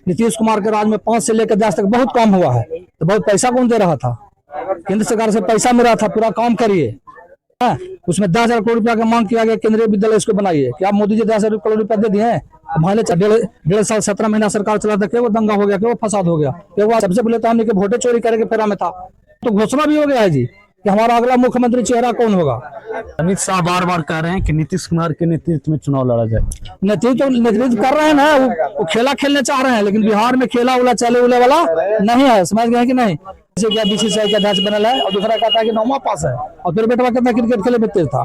नीतीश कुमार के राज में 5 से लेकर 10 तक बहुत कम हुआ है, तो बहुत पैसा कौन दे रहा था? केंद्र सरकार से पैसा मिल रहा था, पूरा काम करिए। उसमें 10,000 करोड़ रुपया का मांग किया गया, केंद्रीय विद्यालय इसको बनाइए। क्या मोदी जी 10,000 करोड़ रुपया दे दिए हैं? हमारे 1.5 साल 17 महीना सरकार चला था, क्या वो दंगा हो गया, क्या वो फसाद हो गया, क्या वो सबसे पहले तो हमने के वोटे चोरी करके फेरा में था। तो घोषणा भी हो गया है जी कि हमारा अगला मुख्यमंत्री चेहरा कौन होगा। अमित शाह बार बार कह रहे हैं कि नीतीश कुमार के नेतृत्व में चुनाव लड़ा जाए। नेतृत्व कर रहे हैं ना, वो खेला खेलने चाह रहे हैं, लेकिन बिहार में खेला उला चले उले वाला नहीं है, समझ गए कि नहीं? जैसे क्या बीसीसीआई का अध्यक्ष बनल है और दूसरा कहता है कि 9वां पास है, और फिर बेटवा कहता है क्रिकेट खेले में तेज था।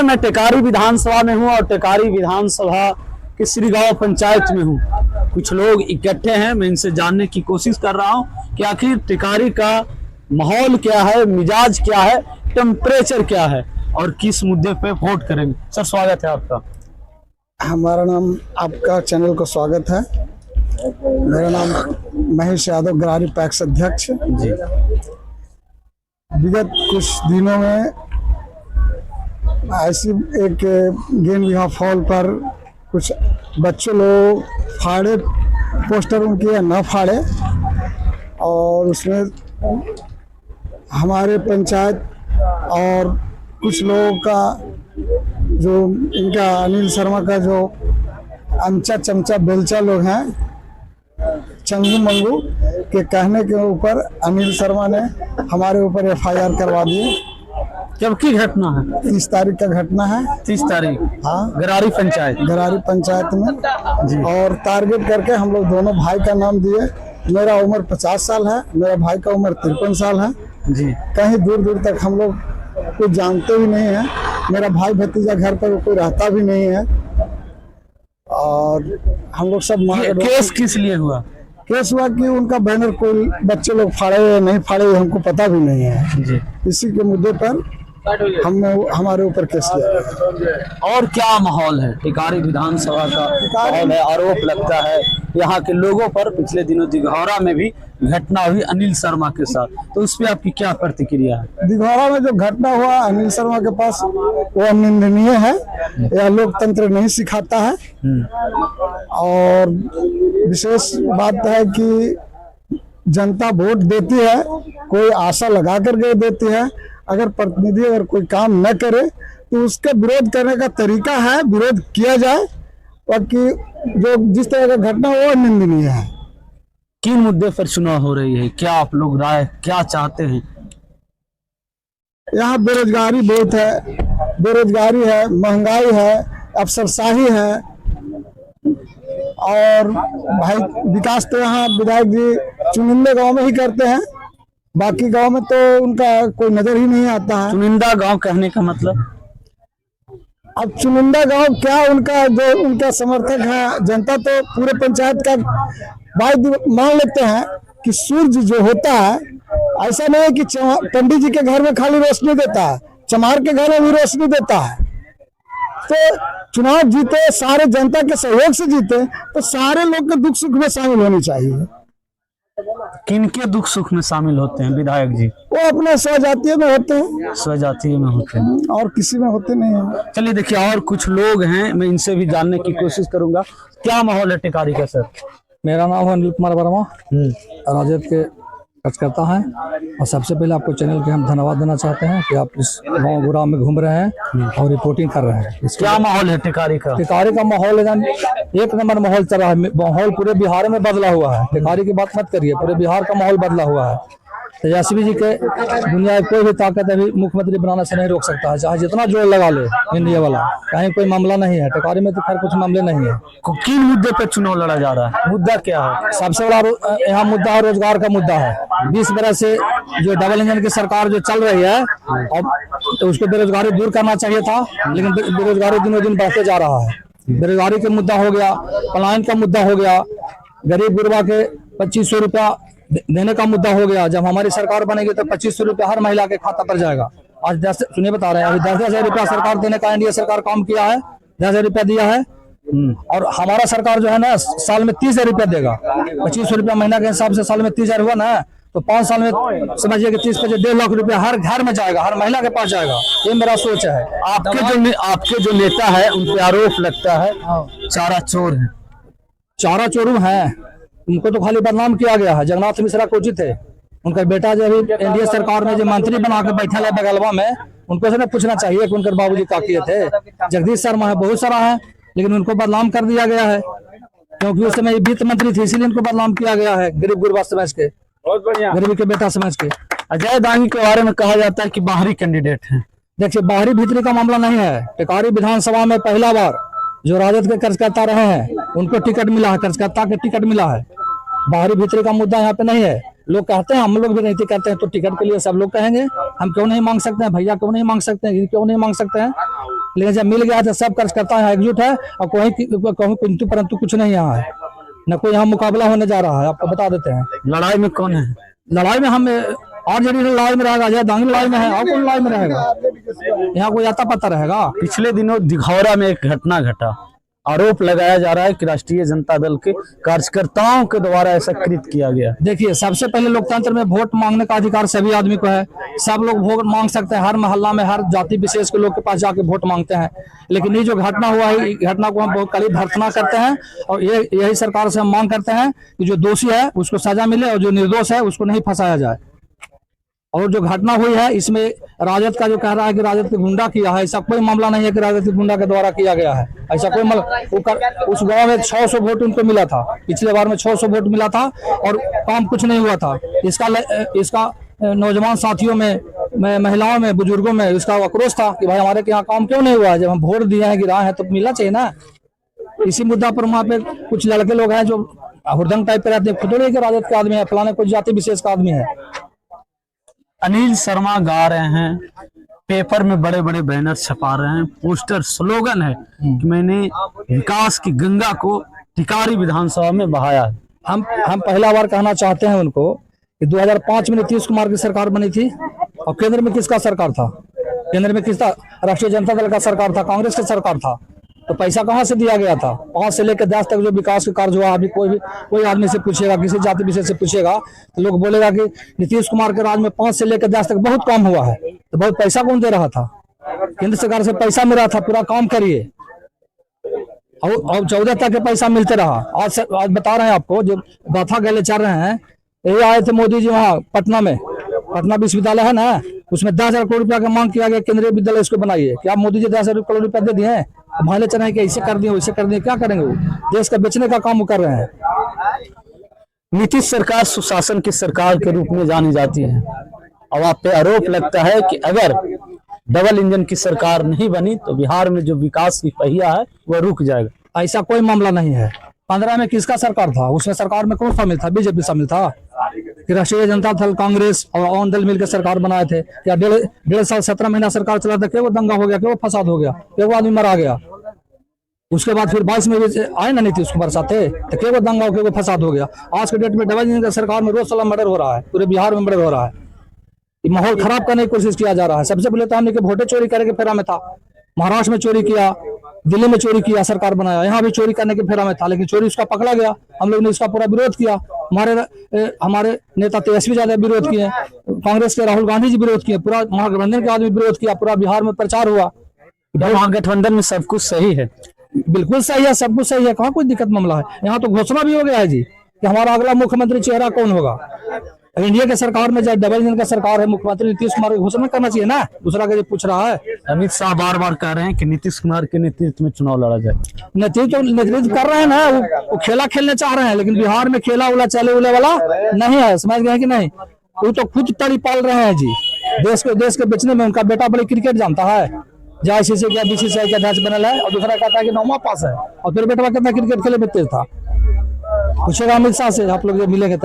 मैं टेकारी विधानसभा में हूँ और टेकारी विधानसभा के श्री गांव पंचायत में हूँ। कुछ लोग इकट्ठे हैं, मैं इनसे जानने की कोशिश कर रहा हूँ कि आखिर टेकारी का माहौल क्या है, मिजाज क्या है, टेम्परेचर क्या है और किस मुद्दे पे वोट करेंगे। सर स्वागत है आपका। हमारा नाम, आपका चैनल को स्वागत है। मेरा नाम महेश यादव, गरारी पैक्स अध्यक्ष जी। विगत कुछ दिनों में ऐसी एक गेंद विहा फॉल पर कुछ बच्चों लोग फाड़े पोस्टर उनके न फाड़े, और उसमें हमारे पंचायत और कुछ लोगों का जो इनका अनिल शर्मा का जो अमचा चमचा बेलचा लोग हैं, चंगू मंगू के कहने के ऊपर अनिल शर्मा ने हमारे ऊपर FIR करवा दी। कब की घटना है? 30 तारीख का घटना है। 30 तारीख? हाँ, गरारी पंचायत में जी। और टारगेट करके हम लोग दोनों भाई का नाम दिए। मेरा उम्र 50 साल है, मेरा भाई का उम्र 53 साल है जी। कहीं दूर दूर तक हम लोग कुछ जानते भी नहीं है। मेरा भाई भतीजा घर पर कोई रहता भी नहीं है, और हम लोग सब केस किस लिए हुआ? केस हुआ कि उनका बैनर कोई बच्चे लोग फाड़े या नहीं फाड़े हमको पता भी नहीं है जी। इसी के मुद्दे पर हमने हमारे ऊपर केस किया। और क्या माहौल है टिकारी विधानसभा का? माहौल है, आरोप लगता है यहाँ के लोगों पर। पिछले दिनों दिघौरा में भी घटना हुई अनिल शर्मा के साथ, तो उस पर आपकी क्या प्रतिक्रिया है? दिघौरा में जो घटना हुआ अनिल शर्मा के पास, वो निंदनीय है। यह लोकतंत्र नहीं सिखाता है। और विशेष बात है कि जनता वोट देती है, कोई आशा लगा करके देती है। अगर प्रतिनिधि अगर कोई काम न करे तो उसका विरोध करने का तरीका है, विरोध किया जाए। बाकी जो जिस तरह का घटना वो निंदनीय है। किन मुद्दे पर चुनाव हो रही है, क्या आप लोग राय क्या चाहते हैं? यहाँ बेरोजगारी बहुत है, बेरोजगारी है, महंगाई है, अफसरशाही है, और भाई विकास तो यहाँ विधायक जी चुनिंदे गांव में ही करते हैं, बाकी गांव में तो उनका कोई नजर ही नहीं आता है। चुनिंदा गांव कहने का मतलब? अब चुनिंदा गांव क्या, उनका जो उनका समर्थक है जनता तो पूरे पंचायत का भाई मान लेते हैं कि सूर्य जो होता है, ऐसा नहीं है कि पंडित जी के घर में खाली रोशनी देता है, चमार के घर में भी रोशनी देता है। तो चुनाव जीते सारे जनता के सहयोग से जीते, तो सारे लोग के दुख सुख में शामिल होनी चाहिए। किनके दुख सुख में शामिल होते हैं विधायक जी? वो अपने स्वजातीय में होते हैं। स्वजातीय में होते हैं, और किसी में होते नहीं है। चलिए देखिए, और कुछ लोग हैं, मैं इनसे भी जानने की कोशिश करूंगा। क्या माहौल है टिकारी का? सर मेरा नाम है अनिल कुमार वर्मा, राजद के कार्यकर्ता हैं। और सबसे पहले आपको चैनल के हम धन्यवाद देना चाहते हैं कि आप इस गाँव गुराम में घूम रहे हैं और रिपोर्टिंग कर रहे हैं। क्या माहौल है टिकारी का? टिकारी का माहौल एकदम एक नंबर माहौल चल रहा है। माहौल पूरे बिहार में बदला हुआ है। टिकारी की बात मत करिए, पूरे बिहार का माहौल बदला हुआ है। तेजस्वी जी के दुनिया की कोई भी ताकत अभी मुख्यमंत्री बनाने से नहीं रोक सकता है, चाहे जितना जोर लगा ले इंडिया वाला। कहीं कोई मामला नहीं है, टिकारी में तो खैर कुछ मामले नहीं है। किन मुद्दे पे चुनाव लड़ा जा रहा है? मुद्दा क्या है? सबसे बड़ा यहाँ मुद्दा है रोजगार का मुद्दा है। 20 बरस से जो डबल इंजन की सरकार जो चल रही है, अब तो उसको बेरोजगारी दूर करना चाहिए था, लेकिन बेरोजगारी दिनों दिन बढ़ते जा रहा है। बेरोजगारी का मुद्दा हो गया, पलायन का मुद्दा हो गया, गरीब गुरबा के 2500 रुपया देने का मुद्दा हो गया। जब हमारी सरकार बनेगी तो 2500 रुपया हर महिला के खाता पर जाएगा। आज 10 सुनिए बता रहे हैं, अभी 10,000 रुपया सरकार देने का एनडीए सरकार काम किया है, 10,000 रुपया दिया है। और हमारा सरकार जो है ना, साल में 30,000 रुपया देगा। 2500 रुपया महीना के हिसाब से साल में 30,000 हुआ ना, तो 5 साल में समझिए कि 30 पे 1.5 लाख रुपया हर घर में जाएगा, हर महिला के पास जाएगा। ये मेरा सोच है। आपके जो नेता है उन पे आरोप लगता है चारा चोर है। चारा चोरू है, उनको तो खाली बदनाम किया गया है। जगन्नाथ मिश्रा को उचित है, उनका बेटा जो अभी एनडीए सरकार में जो मंत्री बना के बैठा है बगलवा में, उनको से पूछना चाहिए कि उनके बाबूजी का किए थे। जगदीश शर्मा है, बहुत सारा है, लेकिन उनको बदनाम कर दिया गया है क्योंकि उस समय वित्त मंत्री थे, इसीलिए उनको बदनाम किया गया है, गरीब गुरबा समझ के, गरीबी के बेटा समझ के। अजय दांगी के बारे में कहा जाता है कि बाहरी कैंडिडेट हैं। देखिए, बाहरी भीतरी का मामला नहीं है। टिकारी विधानसभा में पहला बार जो राजद के कार्यकर्ता रहे हैं उनको टिकट मिला है, कार्यकर्ता के टिकट मिला है। बाहरी भीतरी का मुद्दा यहाँ पे नहीं है। लोग कहते हैं, हम लोग भी नहीं करते हैं, तो टिकट के लिए सब लोग कहेंगे हम क्यों नहीं मांग सकते हैं, भैया क्यों नहीं मांग सकते हैं, क्यों नहीं मांग सकते हैं। लेकिन जब मिल गया तो सब कार्यकर्ता यहाँ एकजुट है और कोई किंतु परंतु कुछ नहीं यहाँ है, न कोई यहाँ मुकाबला होने जा रहा है। आपको बता देते हैं लड़ाई में कौन है? लड़ाई में हम आरजेडी लड़ाई में रहेगा, अजय दांगी लड़ाई में है, और कौन लड़ाई में रहेगा? यहाँ कोई आता पता रहेगा? पिछले दिनों दिघौरा में एक घटना घटा, आरोप लगाया जा रहा है कि राष्ट्रीय जनता दल के कार्यकर्ताओं के द्वारा ऐसा कृत किया गया। देखिए, सबसे पहले लोकतंत्र में वोट मांगने का अधिकार सभी आदमी को है। सब लोग वोट मांग सकते हैं, हर मोहल्ला में हर जाति विशेष के लोग के पास जाके वोट मांगते हैं। लेकिन ये जो घटना हुआ है, ये घटना को हम बहुत कड़ी भर्त्सना करते हैं और यही सरकार से हम मांग करते हैं कि जो दोषी है उसको सजा मिले और जो निर्दोष है उसको नहीं फंसाया जाए। और जो घटना हुई है इसमें राजद का जो कह रहा है कि राजद के गुंडा किया है, ऐसा कोई मामला नहीं है कि राजद के गुंडा के द्वारा किया गया है। ऐसा कोई उस गांव में 600 वोट उनको मिला था, पिछले बार में 600 वोट मिला था और काम कुछ नहीं हुआ था। इसका नौजवान साथियों में, महिलाओं में, बुजुर्गों में इसका आक्रोश था कि भाई हमारे यहाँ काम क्यों नहीं हुआ है, जब हम वोट दिए हैं, गिराए हैं तो मिलना चाहिए ना। इसी मुद्दा पर वहाँ पे कुछ लड़के लोग हैं जो हुड़दंग टाइप पे रहते हैं, खुद के राजद के आदमी है, फलाने कोई जाति विशेष का आदमी है। अनिल शर्मा गा रहे हैं, पेपर में बड़े बड़े बैनर छपा रहे हैं, पोस्टर, स्लोगन है कि मैंने विकास की गंगा को टिकारी विधानसभा में बहाया है। हम पहला बार कहना चाहते हैं उनको कि 2005 में नीतीश कुमार की सरकार बनी थी और केंद्र में किसका सरकार था? केंद्र में किसका? राष्ट्रीय जनता दल का सरकार था, कांग्रेस की सरकार था। तो पैसा कहाँ से दिया गया था? 5 से लेकर 10 तक जो विकास के कार्य हुआ, अभी कोई आदमी से पूछेगा, किसी जाति विशेष से पूछेगा तो लोग बोलेगा कि नीतीश कुमार के राज में 5 से लेकर 10 तक बहुत काम हुआ है। तो बहुत पैसा कौन दे रहा था? केंद्र सरकार से पैसा मिल रहा था, पूरा काम करिए। और 14 तक के पैसा मिलते रहा। आज बता रहे हैं आपको, जो गाथा गले चल रहे हैं, ये आए थे मोदी जी वहाँ पटना में, पटना विश्वविद्यालय है ना, उसमें 10,000 करोड़ रुपया का मांग किया गया, केंद्रीय विद्यालय इसको बनाइए। क्या मोदी जी 10,000 करोड़ रुपया दे दिए हैं? भाले चल रहे हैं कि ऐसे कर दिए वैसे कर दिए, क्या करेंगे? वो देश का बेचने का काम कर रहे हैं। नीतीश सरकार सुशासन की सरकार के रूप में जानी जाती है और आप पे आरोप लगता है कि अगर डबल इंजन की सरकार नहीं बनी तो बिहार में जो विकास की पहिया है वह रुक जाएगा। ऐसा कोई मामला नहीं है। 15 में किसका सरकार था? उसमें सरकार में कौन शामिल था? बीजेपी शामिल था कि राष्ट्रीय जनता दल, कांग्रेस और आम दल मिलकर सरकार बनाए थे? क्या 1.5 साल 17 महीना सरकार चला था? क्या वो दंगा हो गया? क्या वो फसाद हो गया? क्या वो आदमी मरा गया? उसके बाद फिर 22 में भी आए ना नीतीश कुमार साथे, तो क्या वो दंगा हो गया, वो फसाद हो गया? आज के डेट में डबल इंजन सरकार में रोज साला मर्डर हो रहा है, पूरे बिहार में मर्डर हो रहा है। ये माहौल खराब करने की कोशिश किया जा रहा है। सबसे पहले तो हमने वोटे चोरी करने के फेरा में था। महाराष्ट्र में चोरी किया, दिल्ली में चोरी किया, सरकार बनाया, यहाँ भी चोरी करने के फेरा में था, लेकिन चोरी उसका पकड़ा गया। हम लोग ने इसका पूरा विरोध किया। हमारे नेता तेजस्वी यादव विरोध किए, कांग्रेस के राहुल गांधी जी विरोध किए, पूरा महागठबंधन के आदमी विरोध किया, पूरा बिहार में प्रचार हुआ। महागठबंधन में सब कुछ सही है, बिल्कुल सही है, सब कुछ सही है, कहाँ कोई दिक्कत मामला है। यहाँ तो घोषणा भी हो गया है जी कि हमारा अगला मुख्यमंत्री चेहरा कौन होगा। एनडीए के सरकार में जब डबल इंजन का सरकार है, मुख्यमंत्री नीतीश कुमार की घोषणा करना चाहिए ना, दूसरा के पूछ रहा है। अमित शाह बार बार कह रहे हैं कि नीतीश कुमार के नेतृत्व में चुनाव लड़ा जाए। नेतृत्व कर रहे हैं ना, वो खेला खेलने चाह रहे हैं, लेकिन बिहार में खेला उला चले उले वाला नहीं है, समझ गए कि नहीं? वो तो खुद तड़ी पाल रहे हैं जी, देश के बेचने में। उनका बेटा बड़े क्रिकेट जानता है, ICC क्या BCCI का अध्यक्ष बनल है, और दूसरा कहता है कि 9वां पास है, और फिर बेटा कहता है क्रिकेट खेले में तेज था। पूछेगा अमित शाह से, आप लोग जो मिलेंगे।